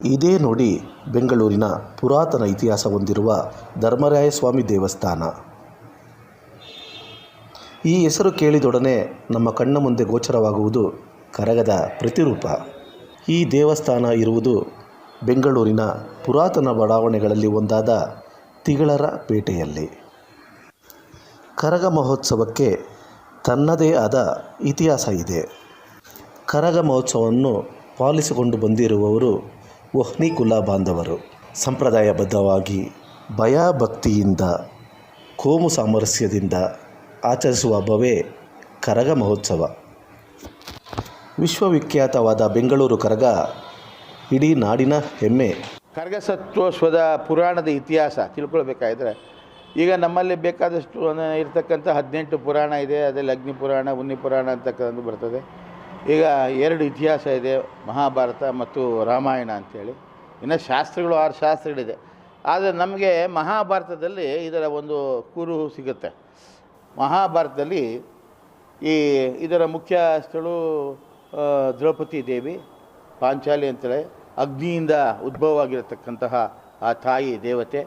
ಇದೇ ನೋಡಿ ಬೆಂಗಳೂರಿನ ಪುರಾತನ ಇತಿಹಾಸ ಹೊಂದಿರುವ ಧರ್ಮರಾಯಸ್ವಾಮಿ ದೇವಸ್ಥಾನ. ಈ ಹೆಸರು ಕೇಳಿದೊಡನೆ ನಮ್ಮ ಕಣ್ಣ ಮುಂದೆ ಗೋಚರವಾಗುವುದು ಕರಗದ ಪ್ರತಿರೂಪ. ಈ ದೇವಸ್ಥಾನ ಇರುವುದು ಬೆಂಗಳೂರಿನ ಪುರಾತನ ಬಡಾವಣೆಗಳಲ್ಲಿ ಒಂದಾದ ತಿಗಳರ ಪೇಟೆಯಲ್ಲಿ. ಕರಗ ಮಹೋತ್ಸವಕ್ಕೆ ತನ್ನದೇ ಆದ ಇತಿಹಾಸ ಇದೆ. ಕರಗ ಮಹೋತ್ಸವವನ್ನು ಪಾಲಿಸಿಕೊಂಡು ಬಂದಿರುವವರು ವಹ್ನಿ ಕುಲ ಬಾಂಧವರು. ಸಂಪ್ರದಾಯಬದ್ಧವಾಗಿ ಭಯಭಕ್ತಿಯಿಂದ ಕೋಮು ಸಾಮರಸ್ಯದಿಂದ ಆಚರಿಸುವ ಹಬ್ಬವೇ ಕರಗ ಮಹೋತ್ಸವ. ವಿಶ್ವವಿಖ್ಯಾತವಾದ ಬೆಂಗಳೂರು ಕರಗ ಇಡೀ ನಾಡಿನ ಹೆಮ್ಮೆ. ಕರಗಸತ್ವೋತ್ಸವದ ಪುರಾಣದ ಇತಿಹಾಸ ತಿಳ್ಕೊಳ್ಬೇಕಾದ್ರೆ ಈಗ ನಮ್ಮಲ್ಲಿ ಬೇಕಾದಷ್ಟು ಇರ್ತಕ್ಕಂಥ 18 ಪುರಾಣ ಇದೆ. ಅದರಲ್ಲಿ ಅಗ್ನಿ ಪುರಾಣ, ಉನ್ನಿ ಪುರಾಣ ಅಂತಕ್ಕಂಥದ್ದು ಬರ್ತದೆ. ಈಗ 2 ಇತಿಹಾಸ ಇದೆ, ಮಹಾಭಾರತ ಮತ್ತು ರಾಮಾಯಣ ಅಂಥೇಳಿ. ಇನ್ನು ಶಾಸ್ತ್ರಗಳು 6 ಶಾಸ್ತ್ರಗಳಿದೆ. ಆದರೆ ನಮಗೆ ಮಹಾಭಾರತದಲ್ಲಿ ಇದರ ಒಂದು ಕೂರು ಸಿಗುತ್ತೆ. ಮಹಾಭಾರತದಲ್ಲಿ ಇದರ ಮುಖ್ಯಸ್ಥಳು ದ್ರೌಪದಿ ದೇವಿ, ಪಾಂಚಾಲಿ ಅಂತೇಳಿ ಅಗ್ನಿಯಿಂದ ಉದ್ಭವವಾಗಿರತಕ್ಕಂತಹ ಆ ತಾಯಿ ದೇವತೆ.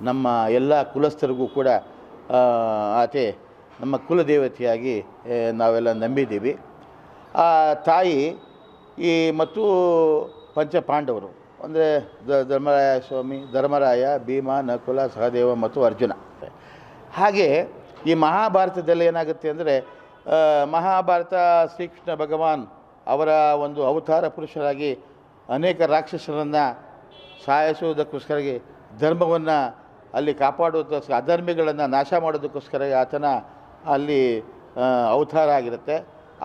ನಮ್ಮ ಎಲ್ಲ ಕುಲಸ್ಥರಿಗೂ ಕೂಡ ಆಕೆ ನಮ್ಮ ಕುಲದೇವತೆಯಾಗಿ ನಾವೆಲ್ಲ ನಂಬಿದ್ದೀವಿ. ಆ ತಾಯಿ ಮತ್ತು ಪಂಚಪಾಂಡವರು ಅಂದರೆ ಧರ್ಮರಾಯ ಸ್ವಾಮಿ, ಧರ್ಮರಾಯ, ಭೀಮ, ನಕುಲ, ಸಹದೇವ ಮತ್ತು ಅರ್ಜುನ. ಹಾಗೆ ಈ ಮಹಾಭಾರತದಲ್ಲಿ ಏನಾಗುತ್ತೆ ಅಂದರೆ ಮಹಾಭಾರತ ಶ್ರೀಕೃಷ್ಣ ಭಗವಾನ್ ಅವರ ಒಂದು ಅವತಾರ ಪುರುಷರಾಗಿ ಅನೇಕ ರಾಕ್ಷಸರನ್ನು ಸಾಯಿಸುವುದಕ್ಕೋಸ್ಕರ, ಧರ್ಮವನ್ನು ಅಲ್ಲಿ ಕಾಪಾಡುವುದಕ್ಕೋಸ್ಕರ, ಅಧರ್ಮಿಗಳನ್ನು ನಾಶ ಮಾಡೋದಕ್ಕೋಸ್ಕರ ಆತನ ಅಲ್ಲಿ ಅವತಾರ ಆಗಿರುತ್ತೆ.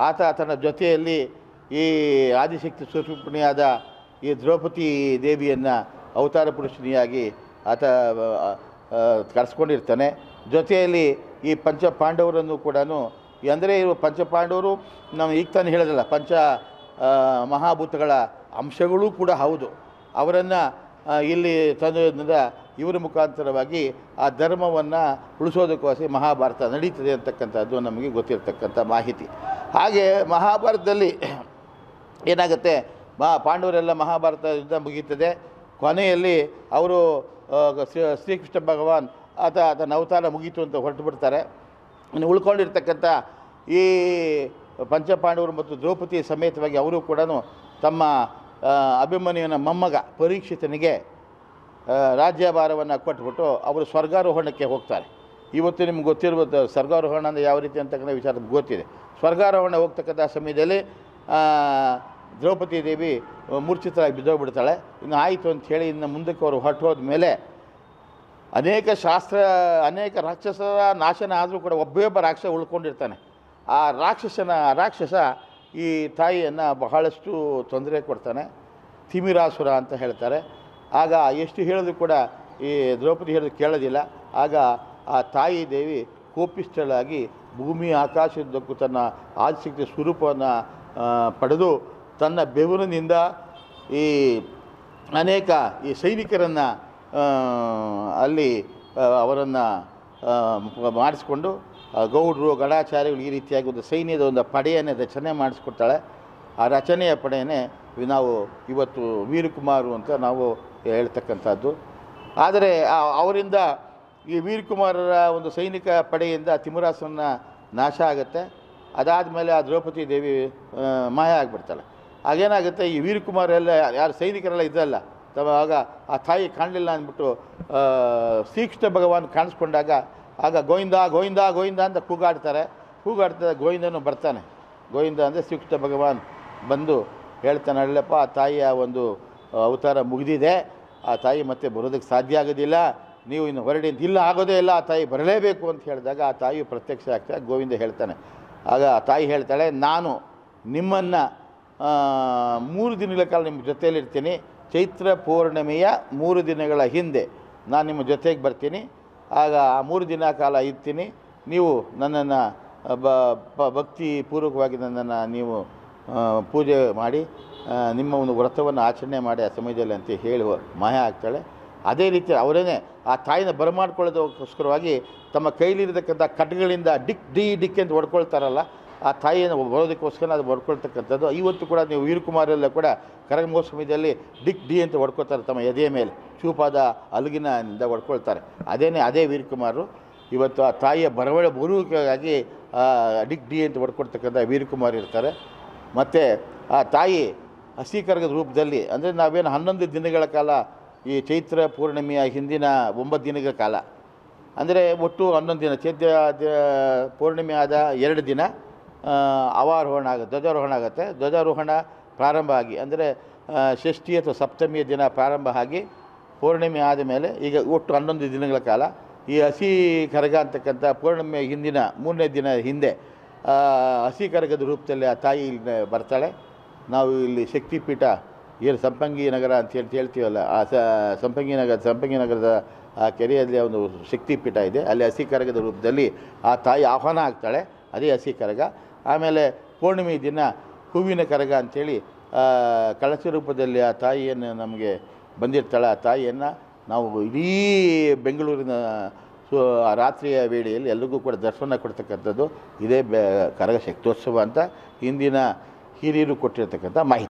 ಆತನ ಜೊತೆಯಲ್ಲಿ ಈ ಆದಿಶಕ್ತಿ ಸ್ವರೂಪಿಣಿಯಾದ ಈ ದ್ರೌಪದಿ ದೇವಿಯನ್ನು ಅವತಾರ ಪುರುಷನಿಯಾಗಿ ಆತ ಕರೆಸ್ಕೊಂಡಿರ್ತಾನೆ. ಜೊತೆಯಲ್ಲಿ ಈ ಪಂಚಪಾಂಡವರನ್ನು ಕೂಡ, ಅಂದರೆ ಇವರು ಪಂಚಪಾಂಡವರು ನಾವು ಈಗ ತಾನು ಹೇಳೋದಲ್ಲ, ಮಹಾಭೂತಗಳ ಅಂಶಗಳೂ ಕೂಡ ಹೌದು. ಅವರನ್ನು ಇಲ್ಲಿ ತಂದೋದ್ರಿಂದ ಇವರ ಮುಖಾಂತರವಾಗಿ ಆ ಧರ್ಮವನ್ನು ಉಳಿಸೋದಕ್ಕೋಸ್ಕರ ಮಹಾಭಾರತ ನಡೀತದೆ ಅಂತಕ್ಕಂಥದ್ದು ನಮಗೆ ಗೊತ್ತಿರತಕ್ಕಂಥ ಮಾಹಿತಿ. ಹಾಗೆ ಮಹಾಭಾರತದಲ್ಲಿ ಏನಾಗುತ್ತೆ, ಪಾಂಡವರೆಲ್ಲ ಮಹಾಭಾರತ ಯುದ್ಧ ಮುಗೀತದೆ. ಕೊನೆಯಲ್ಲಿ ಅವರು ಶ್ರೀಕೃಷ್ಣ ಭಗವಾನ್ ಆತನ ಅವತಾರ ಮುಗೀತು ಅಂತ ಹೊರಟು ಬಿಡ್ತಾರೆ. ಇನ್ನು ಉಳ್ಕೊಂಡಿರ್ತಕ್ಕಂಥ ಈ ಪಂಚಪಾಂಡವರು ಮತ್ತು ದ್ರೌಪದಿ ಸಮೇತವಾಗಿ ಅವರು ಕೂಡ ತಮ್ಮ ಅಭಿಮನ್ಯುವಿನ ಮೊಮ್ಮಗ ಪರೀಕ್ಷಿತನಿಗೆ ರಾಜ್ಯಭಾರವನ್ನು ಕೊಟ್ಬಿಟ್ಟು ಅವರು ಸ್ವರ್ಗಾರೋಹಣಕ್ಕೆ ಹೋಗ್ತಾರೆ. ಇವತ್ತು ನಿಮ್ಗೆ ಗೊತ್ತಿರ್ಬೋದು ಸ್ವರ್ಗಾರೋಹಣ ಅಂದರೆ ಯಾವ ರೀತಿ ಅಂತಕ್ಕಂಥ ವಿಚಾರ ಗೊತ್ತಿದೆ. ಸ್ವರ್ಗಾರೋಹಣ ಹೋಗ್ತಕ್ಕಂಥ ಸಮಯದಲ್ಲಿ ದ್ರೌಪದಿ ದೇವಿ ಮೂರ್ಛಿತರಾಗಿ ಬಿದ್ದೋಗ್ಬಿಡ್ತಾಳೆ. ಇನ್ನು ಆಯಿತು ಅಂಥೇಳಿ ಇನ್ನು ಮುಂದಕ್ಕೆ ಅವರು ಹೊರಟು ಹೋದ ಮೇಲೆ ಅನೇಕ ರಾಕ್ಷಸರ ನಾಶನ ಆದರೂ ಕೂಡ ಒಬ್ಬ ರಾಕ್ಷಸ ಉಳ್ಕೊಂಡಿರ್ತಾನೆ. ಆ ರಾಕ್ಷಸ ಈ ತಾಯಿಯನ್ನು ಬಹಳಷ್ಟು ತೊಂದರೆ ಕೊಡ್ತಾನೆ. ತಿಮಿರಾಸುರ ಅಂತ ಹೇಳ್ತಾರೆ. ಆಗ ಎಷ್ಟು ಹೇಳಿದ್ರು ಕೂಡ ಈ ದ್ರೌಪದಿ ಹೇಳಿದ್ರು ಕೇಳೋದಿಲ್ಲ. ಆಗ ಆ ತಾಯಿ ದೇವಿ ಕೋಪಿಷ್ಠಳಾಗಿ ಭೂಮಿ ಆಕಾಶದಕ್ಕೂ ತನ್ನ ಆದಿಶಕ್ತಿ ಸ್ವರೂಪವನ್ನು ಪಡೆದು ತನ್ನ ಬೆವರಿನಿಂದ ಅನೇಕ ಸೈನಿಕರನ್ನು ಅಲ್ಲಿ ಅವರನ್ನು ಮಾಡಿಸ್ಕೊಂಡು ಗೌಡರು, ಗಡಾಚಾರಿಗಳು ಈ ರೀತಿಯಾಗಿ ಒಂದು ಸೈನ್ಯದ ಒಂದು ಪಡೆಯನ್ನು ರಚನೆ ಮಾಡಿಸ್ಕೊಡ್ತಾಳೆ. ಆ ರಚನೆಯ ಪಡೆಯನ್ನೇ ನಾವು ಇವತ್ತು ವೀರಕುಮಾರು ಅಂತ ನಾವು ಹೇಳ್ತಕ್ಕಂಥದ್ದು. ಆದರೆ ಅವರಿಂದ ಈ ವೀರಕುಮಾರರ ಒಂದು ಸೈನಿಕ ಪಡೆಯಿಂದ ತಿಮ್ಮರಾಸನ ನಾಶ ಆಗುತ್ತೆ. ಅದಾದ ಮೇಲೆ ಆ ದ್ರೌಪದಿ ದೇವಿ ಮಾಯ ಆಗಿಬಿಡ್ತಾಳೆ. ಆಗೇನಾಗುತ್ತೆ, ಈ ವೀರಕುಮಾರೆಲ್ಲ ಯಾರು ಸೈನಿಕರೆಲ್ಲ ಇದ್ದಲ್ಲ, ಆಗ ಆ ತಾಯಿ ಕಾಣಲಿಲ್ಲ ಅಂದ್ಬಿಟ್ಟು ಶ್ರೀಕೃಷ್ಣ ಭಗವಾನ್ ಕಾಣಿಸ್ಕೊಂಡಾಗ ಆಗ ಗೋವಿಂದ ಗೋವಿಂದ ಗೋವಿಂದ ಅಂತ ಕೂಗಾಡ್ತಾರೆ. ಗೋವಿಂದನು ಬರ್ತಾನೆ. ಗೋವಿಂದ ಅಂದರೆ ಶ್ರೀಕೃಷ್ಣ ಭಗವಾನ್ ಬಂದು ಹೇಳ್ತಾನೆ, ಅಲ್ಲಪ್ಪ ಆ ತಾಯಿಯ ಒಂದು ಅವತಾರ ಮುಗಿದಿದೆ, ಆ ತಾಯಿ ಮತ್ತೆ ಬರೋದಕ್ಕೆ ಸಾಧ್ಯ ಆಗೋದಿಲ್ಲ, ನೀವು ಇನ್ನು ಹೊರಡಿ ಅಂತ. ಇಲ್ಲ, ಆಗೋದೇ ಇಲ್ಲ, ಆ ತಾಯಿ ಬರಲೇಬೇಕು ಅಂತ ಹೇಳಿದಾಗ ಆ ತಾಯಿ ಪ್ರತ್ಯಕ್ಷ ಆಗ್ತಾಳೆ. ಗೋವಿಂದ ಹೇಳ್ತಾನೆ. ಆಗ ಆ ತಾಯಿ ಹೇಳ್ತಾಳೆ, ನಾನು ನಿಮ್ಮನ್ನು 3 ದಿನಗಳ ಕಾಲ ನಿಮ್ಮ ಜೊತೆಯಲ್ಲಿರ್ತೀನಿ. ಚೈತ್ರ ಪೌರ್ಣಿಮೆಯ 3 ದಿನಗಳ ಹಿಂದೆ ನಾನು ನಿಮ್ಮ ಜೊತೆಗೆ ಬರ್ತೀನಿ. ಆಗ ಆ 3 ದಿನ ಕಾಲ ಇರ್ತೀನಿ. ನೀವು ನನ್ನನ್ನು ಭಕ್ತಿಪೂರ್ವಕವಾಗಿ ನನ್ನನ್ನು ನೀವು ಪೂಜೆ ಮಾಡಿ ನಿಮ್ಮ ಒಂದು ವ್ರತವನ್ನು ಆಚರಣೆ ಮಾಡಿ ಆ ಸಮಯದಲ್ಲಿ ಅಂತ ಹೇಳಿ ಮಾಯ ಆಗ್ತಾಳೆ. ಅದೇ ರೀತಿ ಅವರೇನೆ ಆ ತಾಯಿನ ಬರಮಾಡ್ಕೊಳ್ಳೋದಕ್ಕೋಸ್ಕರವಾಗಿ ತಮ್ಮ ಕೈಲಿರತಕ್ಕಂಥ ಖಡ್ಗಗಳಿಂದ ಡಿಕ್ ಅಂತ ಹೊಡ್ಕೊಳ್ತಾರಲ್ಲ, ಆ ತಾಯಿಯನ್ನು ಬರೋದಕ್ಕೋಸ್ಕರ ಅದು ಹೊಡ್ಕೊಳ್ತಕ್ಕಂಥದ್ದು. ಇವತ್ತು ಕೂಡ ನೀವು ವೀರಕುಮಾರಲ್ಲ ಕೂಡ ಕರಗ ಮಹೋತ್ಸವದಲ್ಲಿ ಡಿಕ್ ಡಿ ಅಂತ ಹೊಡ್ಕೊಳ್ತಾರೆ, ತಮ್ಮ ಎದೆಯ ಮೇಲೆ ಚೂಪಾದ ಅಲುಗಿನಿಂದ ಹೊಡ್ಕೊಳ್ತಾರೆ. ಅದೇ ವೀರಕುಮಾರರು ಇವತ್ತು ಆ ತಾಯಿಯ ಬರುವಿಕೆಗಾಗಿ ಡಿಕ್ ಡಿ ಅಂತ ಹೊಡ್ಕೊಳ್ತಕ್ಕಂಥ ವೀರಕುಮಾರ್ ಇರ್ತಾರೆ. ಮತ್ತು ಆ ತಾಯಿ ಹಸಿ ಕರಗದ ರೂಪದಲ್ಲಿ, ಅಂದರೆ ನಾವೇನು 11 ದಿನಗಳ ಕಾಲ ಈ ಚೈತ್ರ ಪೂರ್ಣಿಮೆಯ ಹಿಂದಿನ 9 ದಿನಗಳ ಕಾಲ, ಅಂದರೆ ಒಟ್ಟು 11 ದಿನ, ಚೈತ್ರ ಪೂರ್ಣಿಮೆ ಆದ 2 ದಿನ ಅವಾರೋಹಣ ಆಗುತ್ತೆ, ಧ್ವಜಾರೋಹಣ ಆಗುತ್ತೆ. ಧ್ವಜಾರೋಹಣ ಪ್ರಾರಂಭ ಆಗಿ, ಅಂದರೆ ಷಷ್ಠಿ ಅಥವಾ ಸಪ್ತಮಿಯ ದಿನ ಪ್ರಾರಂಭ ಆಗಿ ಪೂರ್ಣಿಮೆ ಆದ ಮೇಲೆ ಈಗ ಒಟ್ಟು 11 ದಿನಗಳ ಕಾಲ ಈ ಹಸಿ ಕರಗ ಅಂತಕ್ಕಂಥ ಪೂರ್ಣಿಮೆ ಹಿಂದಿನ 3ನೇ ದಿನ ಹಿಂದೆ ಹಸಿ ಕರಗದ ರೂಪದಲ್ಲಿ ಆ ತಾಯಿ ಇಲ್ಲಿ ಬರ್ತಾಳೆ. ನಾವು ಇಲ್ಲಿ ಶಕ್ತಿಪೀಠ ಏನು ಸಂಪಂಗಿ ನಗರ ಅಂತ ಹೇಳ್ತೀವಲ್ಲ, ಆ ಸಂಪಂಗಿ ನಗರದ ಆ ಕೆರೆಯಲ್ಲಿ ಒಂದು ಶಕ್ತಿಪೀಠ ಇದೆ. ಅಲ್ಲಿ ಹಸಿ ಕರಗದ ರೂಪದಲ್ಲಿ ಆ ತಾಯಿ ಆಹ್ವಾನ ಆಗ್ತಾಳೆ, ಅದೇ ಹಸಿ ಕರಗ. ಆಮೇಲೆ ಪೂರ್ಣಿಮೆ ದಿನ ಹೂವಿನ ಕರಗ ಅಂಥೇಳಿ ಕಳಶ ರೂಪದಲ್ಲಿ ಆ ತಾಯಿಯನ್ನು ನಮಗೆ ಬಂದಿರ್ತಾಳೆ. ಆ ತಾಯಿಯನ್ನು ನಾವು ಇಡೀ ಬೆಂಗಳೂರಿನ ರಾತ್ರಿಯ ವೇಳೆಯಲ್ಲಿ ಎಲ್ರಿಗೂ ಕೂಡ ದರ್ಶನ ಕೊಡ್ತಕ್ಕಂಥದ್ದು ಇದೇ ಕರಗ ಶಕ್ತೋತ್ಸವ ಅಂತ ಹಿಂದಿನ ಹಿರಿಯರು ಕೊಟ್ಟಿರ್ತಕ್ಕಂಥ ಮಾಹಿತಿ.